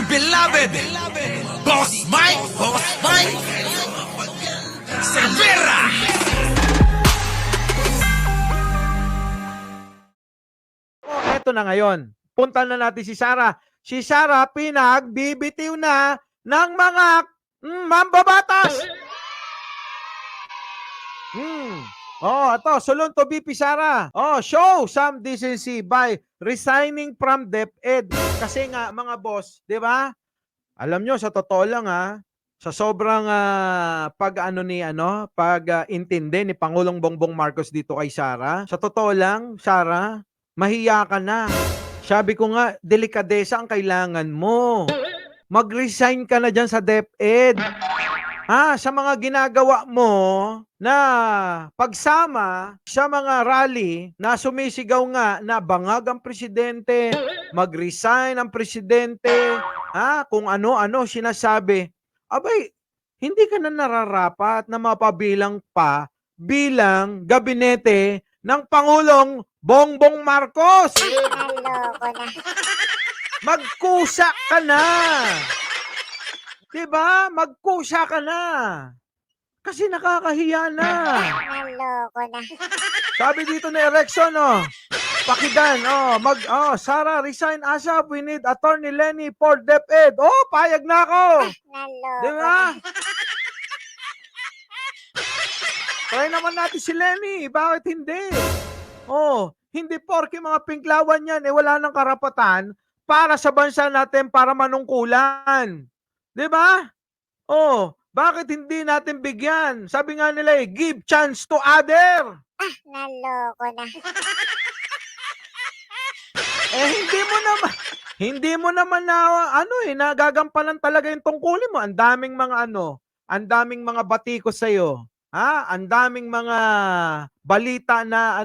beloved Boss Mike Cervera. Eto na ngayon. Punta na natin si Sarah. Si Sarah pinagbibitiw na ng mga mambabatas. Ito, sulong to BP Sarah. Show some decency by resigning from DepEd. Kasi nga, mga boss, di ba? Alam nyo, sa totoo lang sa sobrang intindi ni Pangulong Bongbong Marcos dito kay Sarah, sa totoo lang, Sarah, mahiya ka na. Sabi ko nga, delikadesa ang kailangan mo. Mag-resign ka na dyan sa DepEd. Sa mga ginagawa mo na pagsama sa mga rally na sumisigaw nga na bangag ang presidente, mag-resign ang presidente, kung ano-ano sinasabi. Abay, hindi ka na nararapat na mapabilang pa bilang gabinete ng Pangulong Bongbong Marcos. Naloko na. Magkusa ka na. Diba? Magkusa ka na. Kasi nakakahiya na. Naloko na. Sabi dito ni Erexon, Pakidan, Sarah, resign ASAP. We need Attorney Lenny for DepEd. Payag na ako. Naloko Diba? na. Try naman natin si Lenny. Bakit hindi? Hindi porke mga pinklawan yan, wala nang karapatan para sa bansa natin para manungkulan. Diba? Bakit hindi natin bigyan? Sabi nga nila give chance to other. Naloko na. Hindi mo naman nagagampanan talaga yung tungkulin mo. Ang daming mga batikos sa'yo. Ang daming mga balita na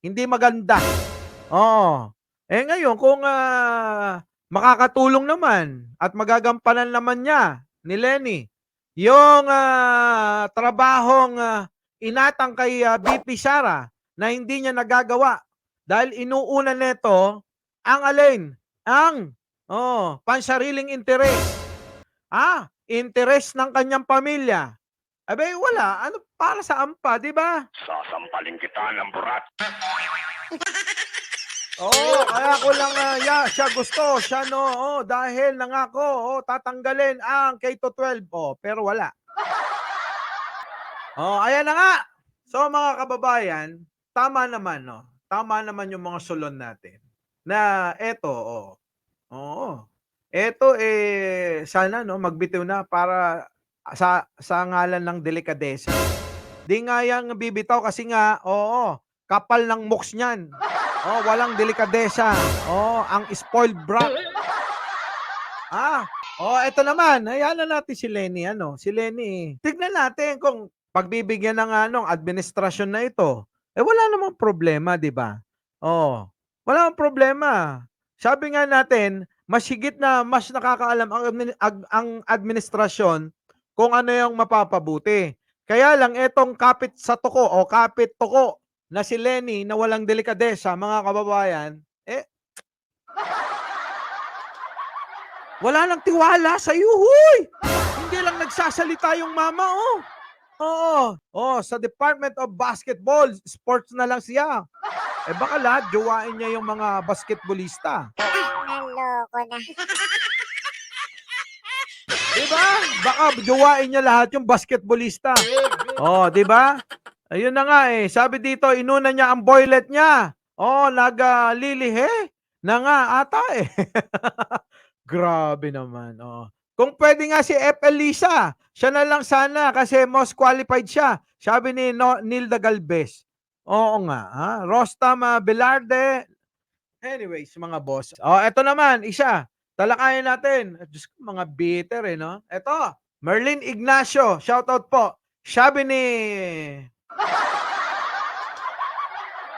hindi maganda. Ngayon, kung makakatulong naman at magagampanan naman niya ni Lenny yung trabahong inatang kay BP Sara na hindi niya nagagawa dahil inuuna nito ang alin? Ang pansariling interes. Interes ng kanyang pamilya. Abay, wala. Para saan pa, di ba? Sasampalin kita ng burat. Kaya ko lang, siya gusto, dahil nangako, tatanggalin ang K-12, pero wala. Ayan na nga. So, mga kababayan, tama naman yung mga sulon natin, na eto, sana, magbitiw na para sa ngalan ng delikadesa. Di nga yang bibitaw kasi nga, kapal ng mooks niyan. Walang delikadesa. Ang spoiled brat. Eto naman. Hayaan na natin si Lenny. Si Lenny. Tignan natin kung pagbibigyan ng administrasyon na ito. Wala namang problema, di ba? Wala namang problema. Sabi nga natin, mas nakakaalam ang administrasyon kung ano yung mapapabuti. Kaya lang, etong kapit sa tuko o kapit tuko na si Lenny na walang delikadesa, mga kababayan, wala nang tiwala sa iyo, huy! Hindi lang nagsasalita yung mama, sa Department of Basketball, sports na lang siya. Baka lahat, jowain niya yung mga basketballista. Naloko na. Diba? Baka jowain niya lahat yung basketballista. Diba? Ayun na nga Sabi dito, inuna niya ang boylet niya. Naglilihe na nga ata Grabe naman. Kung pwede nga si F. Elisa, siya na lang sana kasi most qualified siya. Sabi ni Nilda Galvez. Oo nga. Rostam Velarde. Anyways, mga boss. Eto naman, isa. Talakayan natin. Diyos ko, mga bitter no? Eto, Merlin Ignacio. Shoutout po. Sabi ni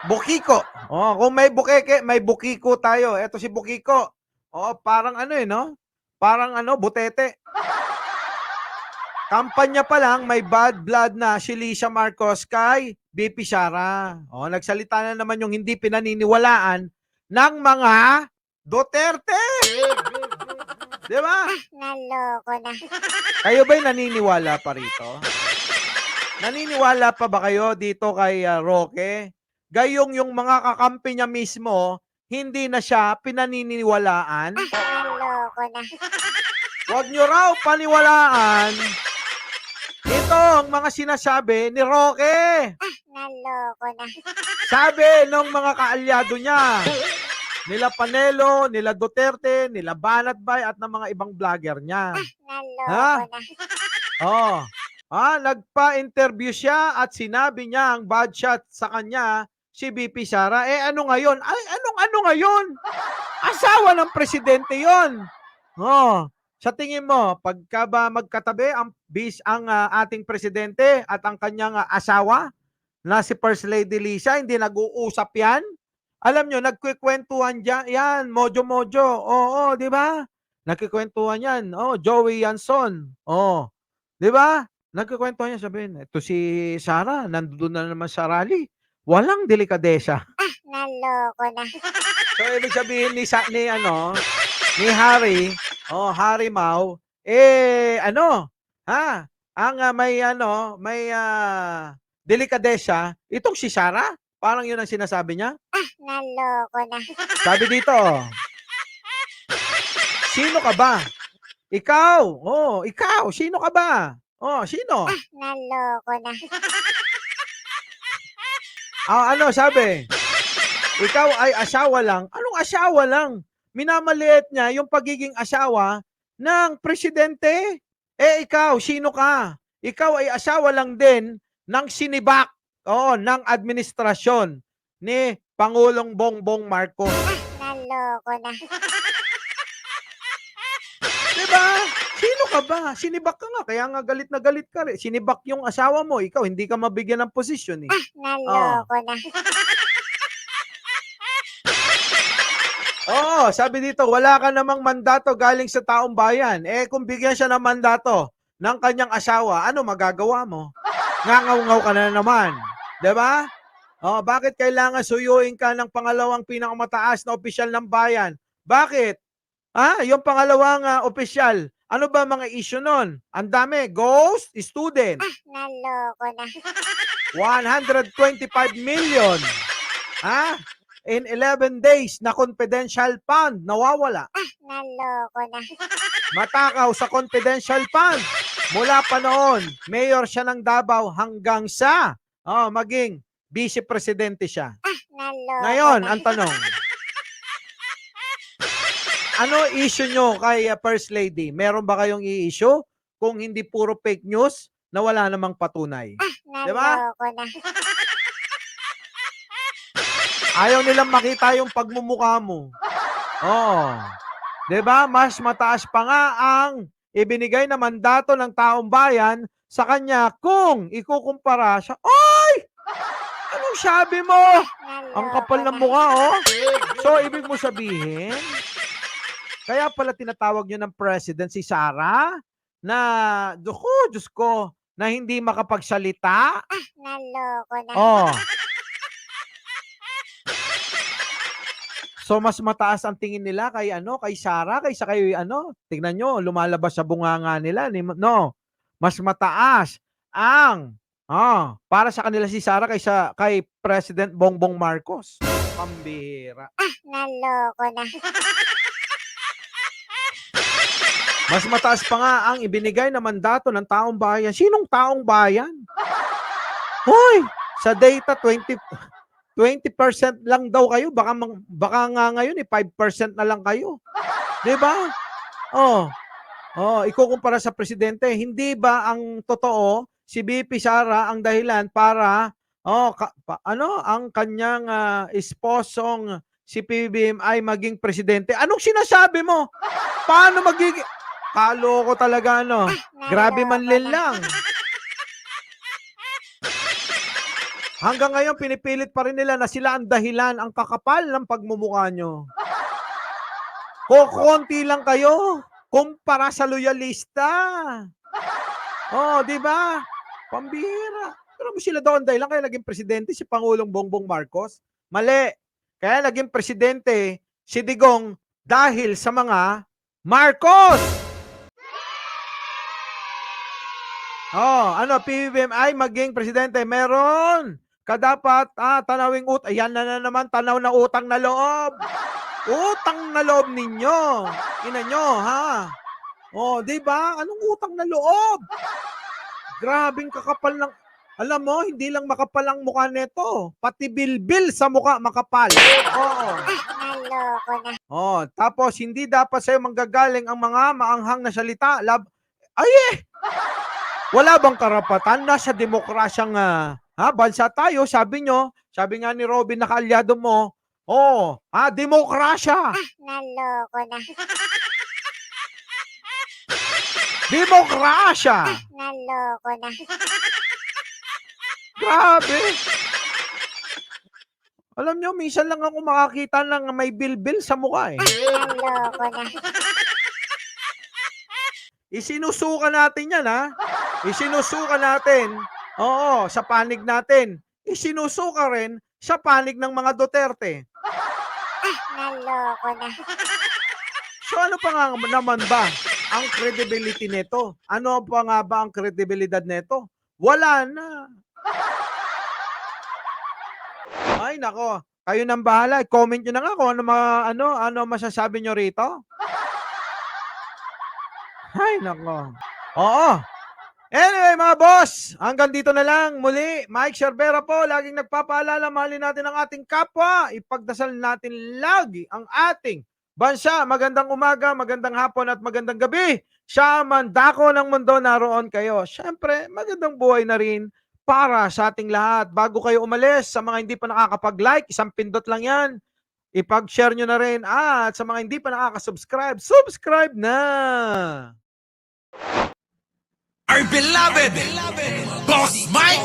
Bukiko. Kung may bukeke, may Bukiko tayo. Eto si Bukiko. Parang no? Parang butete. Kampanya pa lang, may bad blood na si Lisa Marcos kay BP Sara. Nagsalita na naman yung hindi pinaniniwalaan ng mga Duterte. Di ba? Naloko na. Kayo ba'y naniniwala pa rito? Naniniwala pa ba kayo dito kay Roque? Gayong yung mga kakampi niya mismo, hindi na siya pinaniniwalaan? Naloko na. Huwag nyo raw paniwalaan itong mga sinasabi ni Roque. Naloko na. Sabi ng mga kaalyado niya, nila Panelo, nila Duterte, nila Banatbay at ng mga ibang vlogger niya. Naloko na. Oh. Nagpa-interview siya at sinabi niya ang bad shot sa kanya si VP Sara. Ano ngayon? Ay, ano ngayon? Asawa ng presidente 'yon. Oh. Sa tingin mo, pagka ba magkatabi ang ating presidente at ang kanyang asawa na si First Lady Lisa, hindi nag-uusap 'yan? Alam nyo, nagkikwentuhan yan, mojo-mojo. Oo, di ba? Nagkikwentuhan yan. Joey Yanson. Di ba? Nagkikwentuhan yan, sabihin, ito si Sara, nandun na naman sa rally. Walang delikadesa. Naloko na. So, ibig sabihin ni Harry, Harry Mau, may delikadesa, itong si Sara, parang yun ang sinasabi niya. Naloko na. Sabi dito, sino ka ba? Ikaw, ikaw, sino ka ba? Sino? Naloko na. Ano sabi? Ikaw ay asawa lang. Anong asawa lang? Minamaliit niya yung pagiging asawa ng presidente. Ikaw, sino ka? Ikaw ay asawa lang din ng sinibak, ng administrasyon ni Pangulong Bongbong Marcos. Naloko na. Diba? Sino ka ba? Sinibak ka nga, kaya nga galit na galit ka rin. Sinibak yung asawa mo, ikaw hindi ka mabigyan ng posisyon eh. Naloko na. Sabi dito, wala ka namang mandato galing sa taong bayan. Kung bigyan siya ng mandato ng kanyang asawa, ano magagawa mo? Ngangaw-ngaw ka na naman. Diba? Bakit kailangan suyuin ka ng pangalawang pinakamataas na opisyal ng bayan? Bakit? Yung pangalawang opisyal, ano ba mga issue nun? Ang dami, ghost student. Naloko na. 125 million. In 11 days na confidential fund, nawawala. Naloko na. Matakaw sa confidential fund. Mula pa noon, mayor siya ng Davao hanggang sa maging vice-presidente siya. Naloko Ngayon, na. ang tanong, ano issue nyo kay First Lady? Meron ba kayong i-issue? Kung hindi puro fake news na wala namang patunay. Diba? Naloko na. Ayaw nilang makita yung pagmumukha mo. Diba? Mas mataas pa nga ang ibinigay na mandato ng taong bayan sa kanya kung ikukumpara sa, anong sabi mo? Ang kapal ng mukha, So, ibig mo sabihin, kaya pala tinatawag nyo ng president si Sara na, Diyos ko, na hindi makapagsalita. Naloko na. So, mas mataas ang tingin nila kay Sara kaysa kay tignan nyo, lumalabas sa bunganga nila. Mas mataas ang para sa kanila si Sara kaysa kay President Bongbong Marcos. Pambihira. Naloko na. Mas mataas pa nga ang ibinigay na mandato ng taong bayan. Sinong taong bayan? Hoy, sa data 20% lang daw kayo, baka nga ngayon 5% na lang kayo. 'Di ba? Ikukumpara sa presidente, hindi ba ang totoo si VP Sara ang dahilan para ang kanyang esposong si PBBM ay maging presidente? Anong sinasabi mo? Paano magiging kaloko talaga Grabe manlin lang. Hanggang ngayon, pinipilit pa rin nila na sila ang dahilan, ang kakapal ng pagmumukha nyo. Kukunti lang kayo kumpara sa loyalista. Di ba? Pambihira. Pero sila daw ang dahilan kaya naging presidente si Pangulong Bongbong Marcos. Mali. Kaya naging presidente si Digong dahil sa mga Marcos. Ano, PBBM ay maging presidente. Meron ka dapat tanawing ayan na naman, tanaw na utang na loob. Utang na loob ninyo. Ina nyo, ha? Di ba? Anong utang na loob? Grabing kakapal ng... Alam mo, hindi lang makapal ang mukha nito. Pati bilbil sa mukha makapal. Naloko na. Tapos hindi dapat sa'yo manggagaling ang mga maanghang na salita. Wala bang karapatan? Nasa demokrasyang bansa tayo, sabi nyo. Sabi nga ni Robin na kaalyado mo, demokrasya. Naloko na. Demokrasya. Naloko na. Grabe. Alam nyo, minsan lang ako makakita ng may bilbil sa mukha eh. Naloko na. Isinusuka natin yan, ha? Isinusuka natin. Oo, sa panig natin. Isinusuka rin sa panig ng mga Duterte. Naloko na. So ano pa nga naman ba ang credibility nito? Ano pa nga ba ang credibilidad nito? Wala na. Ay nako, kayo nang bahala. Comment nyo na nga kung ano masasabi nyo rito. Ay nako. Oo. Anyway mga boss, hanggang dito na lang. Muli, Mike Cervera po, laging nagpapaalala, mahalin natin ang ating kapwa. Ipagdasal natin lagi ang ating bansa. Magandang umaga, magandang hapon at magandang gabi. Sa mandako ng mundo, naroon kayo. Siyempre, magandang buhay na rin para sa ating lahat. Bago kayo umalis, sa mga hindi pa nakakapag-like, isang pindot lang yan. Ipag-share nyo na rin. At sa mga hindi pa nakaka-subscribe, subscribe na! Our beloved Boss Mike